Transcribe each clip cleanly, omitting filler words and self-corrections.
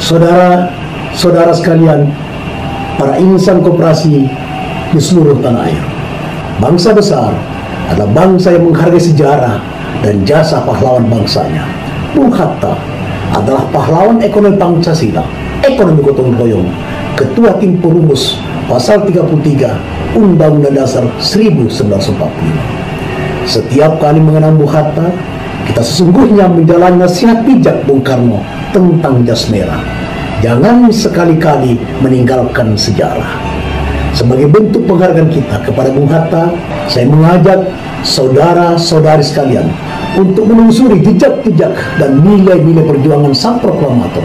Saudara-saudara sekalian, para insan koperasi di seluruh tanah air, bangsa besar adalah bangsa yang menghargai sejarah dan jasa pahlawan bangsanya. Bung Hatta adalah pahlawan ekonomi Pancasila, ekonomi gotong royong, ketua tim perumus pasal 33 Undang-Undang Dasar 1945. Setiap kali mengenang Bung Hatta, kita sesungguhnya menjalani nasihat bijak Bung Karno tentang jas merah. Jangan sekali-kali meninggalkan sejarah. Sebagai bentuk penghargaan kita kepada Bung Hatta, saya mengajak saudara-saudari sekalian untuk menelusuri jejak-jejak dan nilai-nilai perjuangan sang proklamator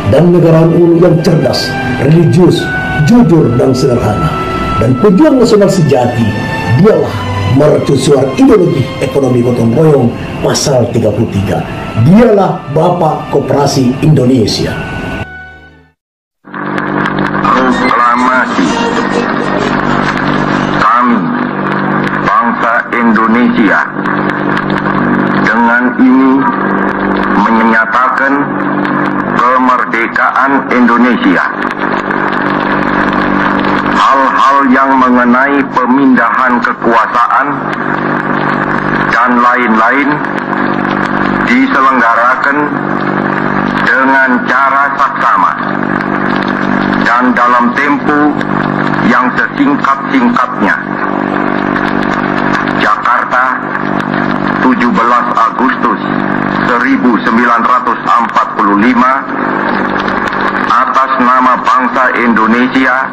dan negarawan ulu yang cerdas, religius, jujur dan sederhana. Dan pejuang nasional sejati, dialah mercusuar ideologi ekonomi gotong royong pasal 33. Dialah Bapak Koperasi Indonesia. Proklamasi. Kami, bangsa Indonesia, dengan ini menyatakan kemerdekaan Indonesia. Hal-hal yang mengenai pemindahan kekuasaan dan lain-lain diselenggarakan dengan cara saksama dan dalam tempo yang sesingkat-singkatnya. Jakarta, 17 Agustus 1945, atas nama bangsa Indonesia,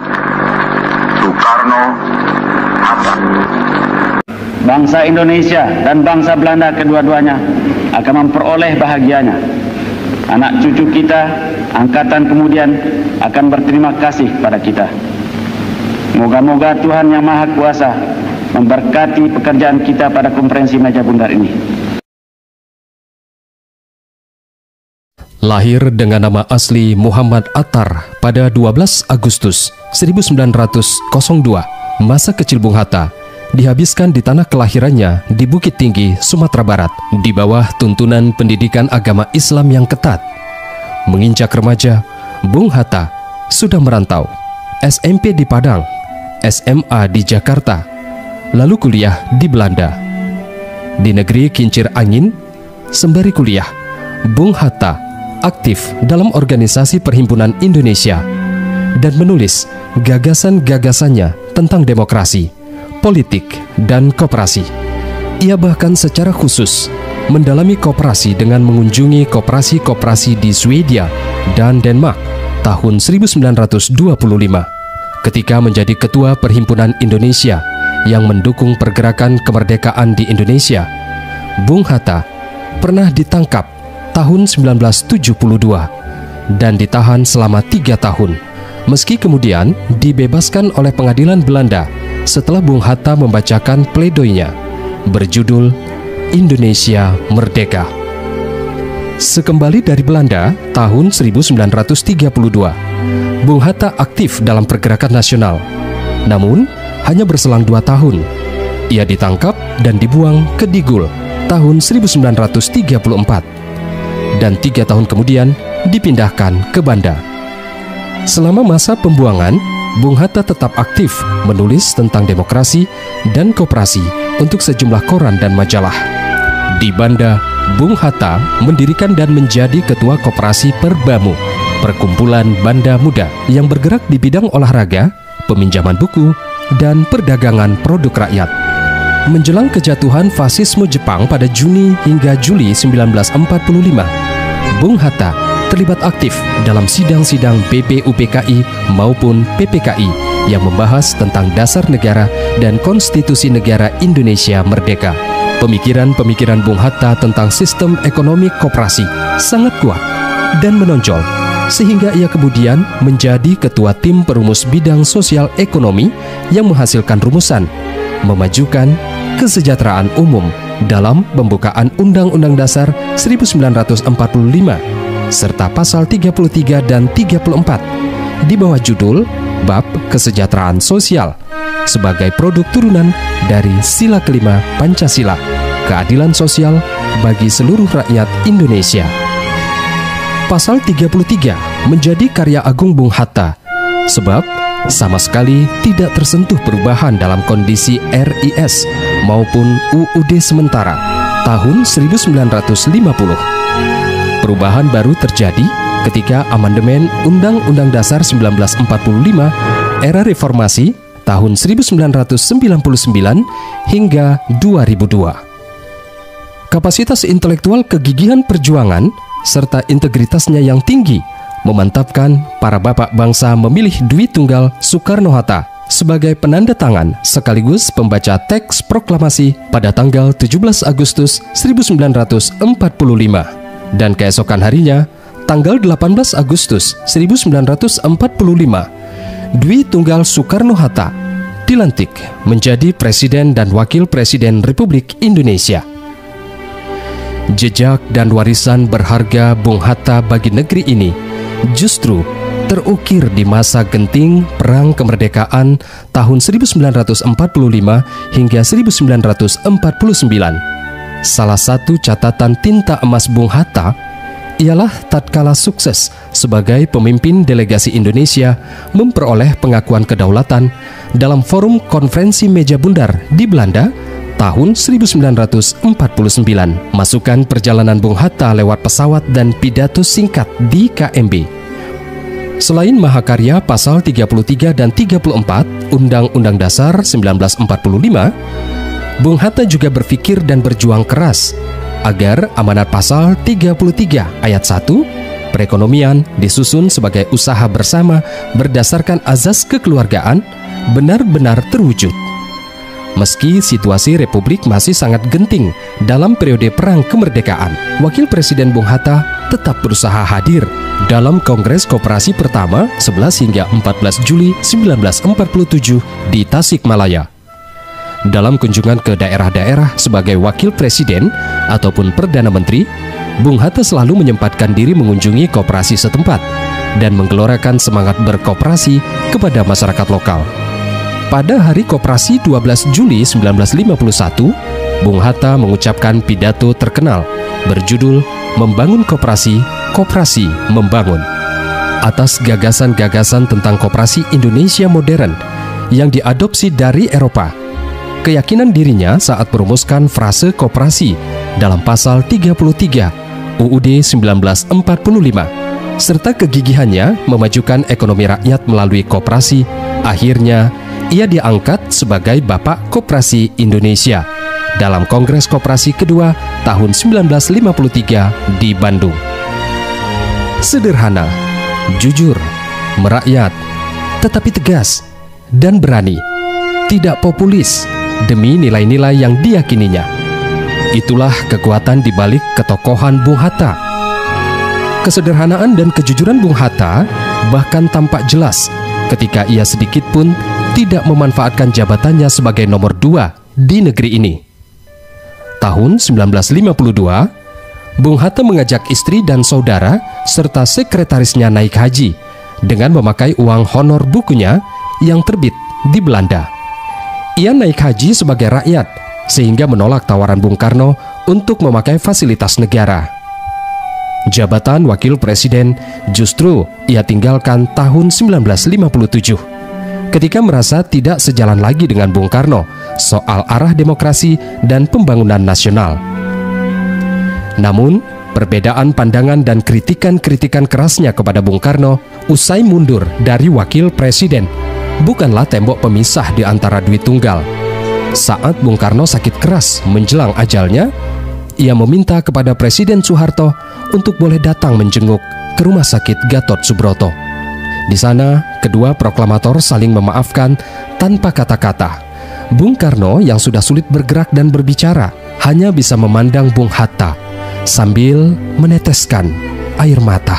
Soekarno-Hatta. Bangsa Indonesia dan bangsa Belanda kedua-duanya akan memperoleh bahagianya. Anak cucu kita, angkatan kemudian akan berterima kasih pada kita. Moga-moga Tuhan Yang Maha Kuasa memberkati pekerjaan kita pada konferensi meja bundar ini. Lahir dengan nama asli Muhammad Attar pada 12 Agustus 1902, masa kecil Bung Hatta dihabiskan di tanah kelahirannya di Bukit Tinggi, Sumatera Barat, di bawah tuntunan pendidikan agama Islam yang ketat. Menginjak remaja, Bung Hatta sudah merantau, SMP di Padang, SMA di Jakarta, lalu kuliah di Belanda. Di negeri kincir angin, sembari kuliah, Bung Hatta aktif dalam organisasi Perhimpunan Indonesia dan menulis gagasan-gagasannya tentang demokrasi, politik, dan koperasi. Ia bahkan secara khusus mendalami koperasi dengan mengunjungi koperasi-koperasi di Swedia dan Denmark tahun 1925 ketika menjadi ketua Perhimpunan Indonesia yang mendukung pergerakan kemerdekaan di Indonesia. Bung Hatta pernah ditangkap tahun 1972 dan ditahan selama 3 tahun, meski kemudian dibebaskan oleh pengadilan Belanda setelah Bung Hatta membacakan pledoinya berjudul Indonesia Merdeka. Sekembali dari Belanda tahun 1932, Bung Hatta aktif dalam pergerakan nasional. Namun, hanya berselang 2 tahun, ia ditangkap dan dibuang ke Digul tahun 1934. Dan 3 tahun kemudian dipindahkan ke Banda. Selama masa pembuangan, Bung Hatta tetap aktif menulis tentang demokrasi dan koperasi untuk sejumlah koran dan majalah. Di Banda, Bung Hatta mendirikan dan menjadi ketua koperasi Perbamu, perkumpulan Banda Muda yang bergerak di bidang olahraga, peminjaman buku, dan perdagangan produk rakyat. Menjelang kejatuhan fasisme Jepang pada Juni hingga Juli 1945, Bung Hatta terlibat aktif dalam sidang-sidang BPUPKI maupun PPKI yang membahas tentang dasar negara dan konstitusi negara Indonesia Merdeka. Pemikiran-pemikiran Bung Hatta tentang sistem ekonomi koperasi sangat kuat dan menonjol, sehingga ia kemudian menjadi ketua tim perumus bidang sosial ekonomi yang menghasilkan rumusan memajukan kesejahteraan umum dalam pembukaan Undang-Undang Dasar 1945 serta pasal 33 dan 34 di bawah judul Bab Kesejahteraan Sosial sebagai produk turunan dari sila kelima Pancasila, keadilan sosial bagi seluruh rakyat Indonesia. Pasal 33 menjadi karya agung Bung Hatta, sebab sama sekali tidak tersentuh perubahan dalam kondisi RIS maupun UUD sementara tahun 1950. Perubahan baru terjadi ketika amandemen Undang-Undang Dasar 1945 era reformasi tahun 1999 hingga 2002. Kapasitas intelektual, kegigihan perjuangan, serta integritasnya yang tinggi memantapkan para bapak bangsa memilih Dwi Tunggal Soekarno-Hatta sebagai penanda tangan sekaligus pembaca teks proklamasi pada tanggal 17 Agustus 1945 dan keesokan harinya tanggal 18 Agustus 1945 Dwi Tunggal Soekarno-Hatta dilantik menjadi Presiden dan Wakil Presiden Republik Indonesia. Jejak dan warisan berharga Bung Hatta bagi negeri ini justru terukir di masa genting Perang Kemerdekaan tahun 1945 hingga 1949. Salah satu catatan tinta emas Bung Hatta ialah tatkala sukses sebagai pemimpin delegasi Indonesia memperoleh pengakuan kedaulatan dalam forum konferensi meja bundar di Belanda tahun 1949. Masukan perjalanan Bung Hatta lewat pesawat dan pidato singkat di KMB. Selain mahakarya pasal 33 dan 34 Undang-Undang Dasar 1945, Bung Hatta juga berpikir dan berjuang keras agar amanat pasal 33 ayat 1 perekonomian disusun sebagai usaha bersama berdasarkan azas kekeluargaan benar-benar terwujud. Meski situasi Republik masih sangat genting dalam periode Perang Kemerdekaan, Wakil Presiden Bung Hatta tetap berusaha hadir dalam Kongres Koperasi pertama 11 hingga 14 Juli 1947 di Tasikmalaya. Dalam kunjungan ke daerah-daerah sebagai Wakil Presiden ataupun Perdana Menteri, Bung Hatta selalu menyempatkan diri mengunjungi koperasi setempat dan menggelorakan semangat berkoperasi kepada masyarakat lokal. Pada hari Koperasi 12 Juli 1951, Bung Hatta mengucapkan pidato terkenal berjudul Membangun Koperasi, Koperasi Membangun. Atas gagasan-gagasan tentang koperasi Indonesia modern yang diadopsi dari Eropa, keyakinan dirinya saat merumuskan frase koperasi dalam pasal 33 UUD 1945, serta kegigihannya memajukan ekonomi rakyat melalui koperasi, akhirnya ia diangkat sebagai Bapak Koperasi Indonesia dalam Kongres Koperasi kedua tahun 1953 di Bandung. Sederhana, jujur, merakyat, tetapi tegas dan berani, tidak populis demi nilai-nilai yang diyakininya. Itulah kekuatan di balik ketokohan Bung Hatta. Kesederhanaan dan kejujuran Bung Hatta bahkan tampak jelas ketika ia sedikit pun tidak memanfaatkan jabatannya sebagai nomor 2 di negeri ini. Tahun 1952, Bung Hatta mengajak istri dan saudara serta sekretarisnya naik haji dengan memakai uang honor bukunya yang terbit di Belanda. Ia naik haji sebagai rakyat sehingga menolak tawaran Bung Karno untuk memakai fasilitas negara. Jabatan Wakil Presiden justru ia tinggalkan tahun 1957 ketika merasa tidak sejalan lagi dengan Bung Karno soal arah demokrasi dan pembangunan nasional. Namun, perbedaan pandangan dan kritikan-kritikan kerasnya kepada Bung Karno usai mundur dari Wakil Presiden bukanlah tembok pemisah di antara Dwi Tunggal. Saat Bung Karno sakit keras menjelang ajalnya, ia meminta kepada Presiden Soeharto untuk boleh datang menjenguk ke Rumah Sakit Gatot Subroto. Di sana, kedua proklamator saling memaafkan tanpa kata-kata. Bung Karno yang sudah sulit bergerak dan berbicara hanya bisa memandang Bung Hatta sambil meneteskan air mata.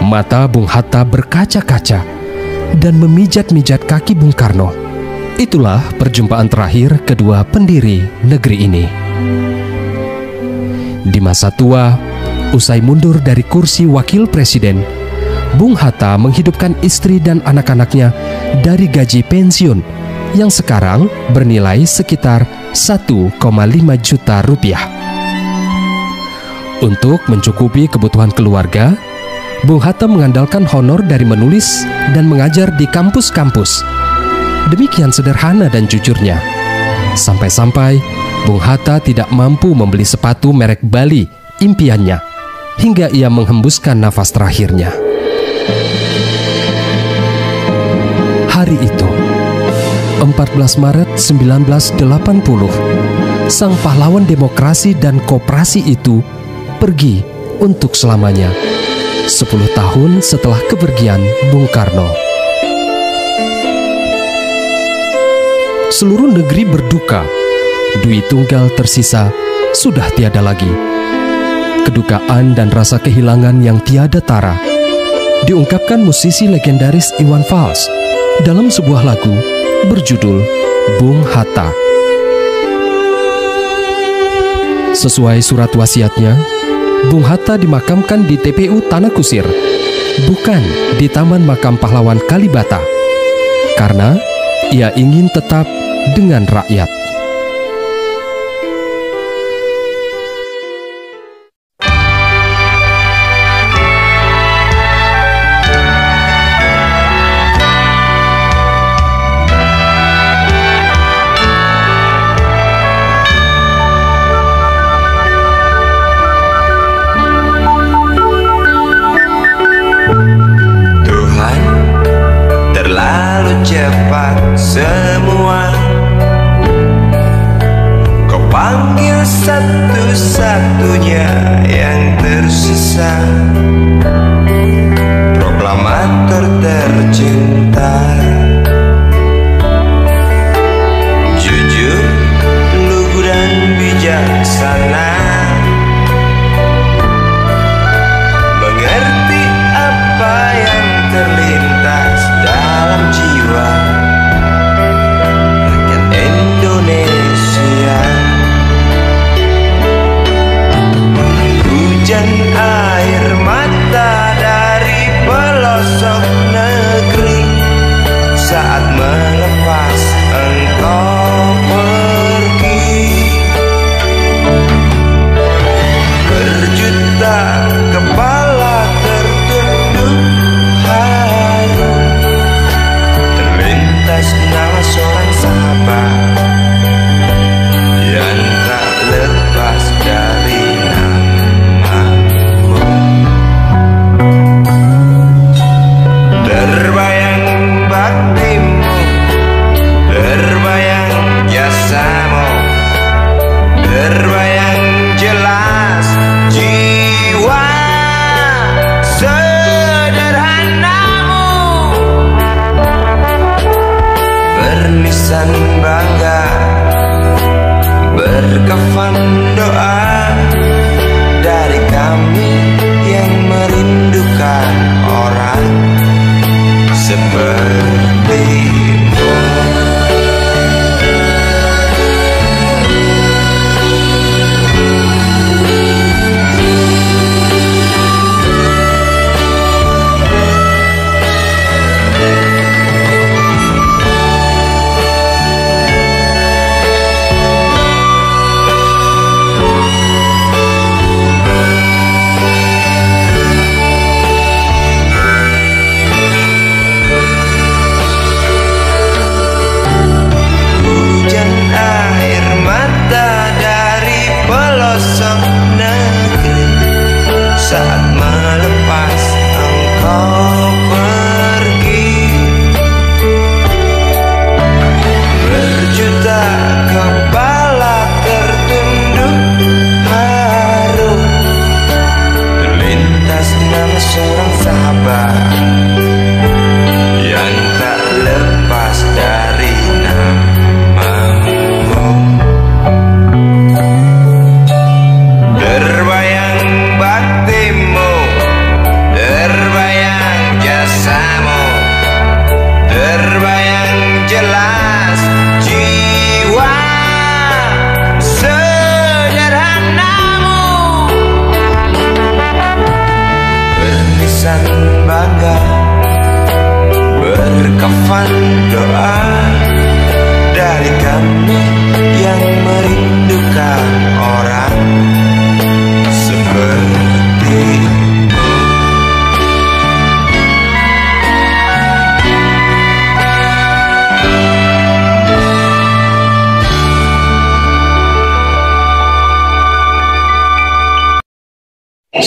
Mata Bung Hatta berkaca-kaca dan memijat-mijat kaki Bung Karno. Itulah perjumpaan terakhir kedua pendiri negeri ini. Di masa tua, usai mundur dari kursi Wakil Presiden, Bung Hatta menghidupkan istri dan anak-anaknya dari gaji pensiun yang sekarang bernilai sekitar 1,5 juta rupiah. Untuk mencukupi kebutuhan keluarga, Bung Hatta mengandalkan honor dari menulis dan mengajar di kampus-kampus. Demikian sederhana dan jujurnya. Sampai-sampai Bung Hatta tidak mampu membeli sepatu merek Bali, impiannya, hingga ia menghembuskan nafas terakhirnya. Hari itu, 14 Maret 1980, sang pahlawan demokrasi dan koperasi itu pergi untuk selamanya, 10 tahun setelah kepergian Bung Karno. Seluruh negeri berduka. Dwi Tunggal tersisa sudah tiada lagi. Kedukaan dan rasa kehilangan yang tiada tara diungkapkan musisi legendaris Iwan Fals dalam sebuah lagu berjudul Bung Hatta. Sesuai surat wasiatnya, Bung Hatta dimakamkan di TPU Tanah Kusir, bukan di Taman Makam Pahlawan Kalibata, karena ia ingin tetap dengan rakyat. Semua kau panggil satu-satunya yang tersisa, proklamator tercinta. Jujur, lugu dan bijaksana, mengerti apa yang terlintas dalam jiwa Indonesia. Hujan air mata dari pelosok negeri saat melepas engkau pergi. Berjuta kepala tertunduk haru, terlintas nama seorang sahabat yang tak lepas dari namamu. Terbayang baktimu, terbayang jasamu, terbayang jelas jiwa sederhanamu, bernisan bangga, berkafan doa dari kami yang merindukan orang sepertimu.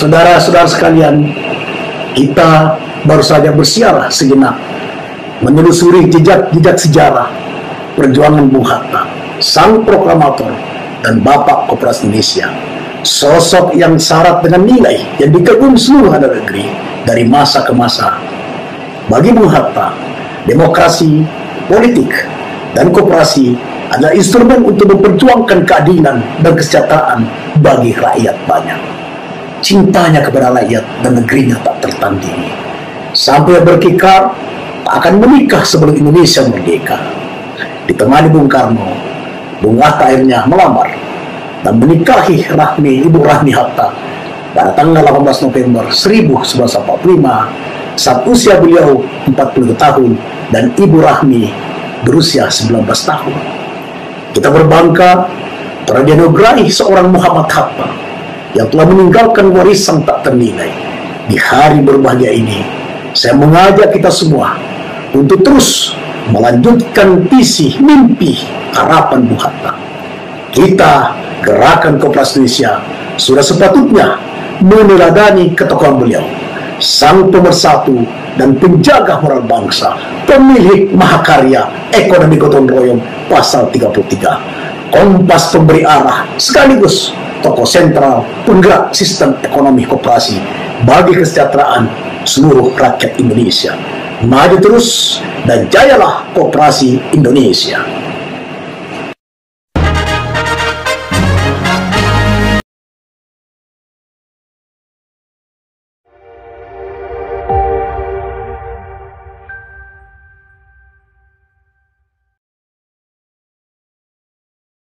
Saudara-saudara sekalian, kita baru saja bersiarah sejenak menelusuri jejak-jejak sejarah perjuangan Bung Hatta, sang proklamator dan Bapak Koperasi Indonesia, sosok yang syarat dengan nilai yang dikagumi seluruh anak negeri dari masa ke masa. Bagi Bung Hatta, demokrasi, politik, dan koperasi adalah instrumen untuk memperjuangkan keadilan dan kesejahteraan bagi rakyat banyak. Cintanya kepada rakyat dan negerinya tak tertandingi. Sampai berkikar, tak akan menikah sebelum Indonesia merdeka. Ditemani Bung Karno, Bung Hatta akhirnya melamar dan menikahi Ibu Rahmi Hatta pada tanggal 18 November 1945 saat usia beliau 40 tahun dan Ibu Rahmi berusia 19 tahun. Kita berbangga telah dianugerahi seorang Muhammad Hatta yang telah meninggalkan warisan tak ternilai. Di hari berbahagia ini, saya mengajak kita semua untuk terus melanjutkan visi, mimpi, harapan Bung Hatta. Kita, Gerakan Koperasi Indonesia, sudah sepatutnya meneladani ketokohan beliau, sang pemersatu dan penjaga moral bangsa, pemilik mahakarya ekonomi gotong royong pasal 33, kompas pemberi arah sekaligus tokoh sentral penggerak sistem ekonomi koperasi bagi kesejahteraan seluruh rakyat Indonesia. Maju terus dan jayalah Koperasi Indonesia.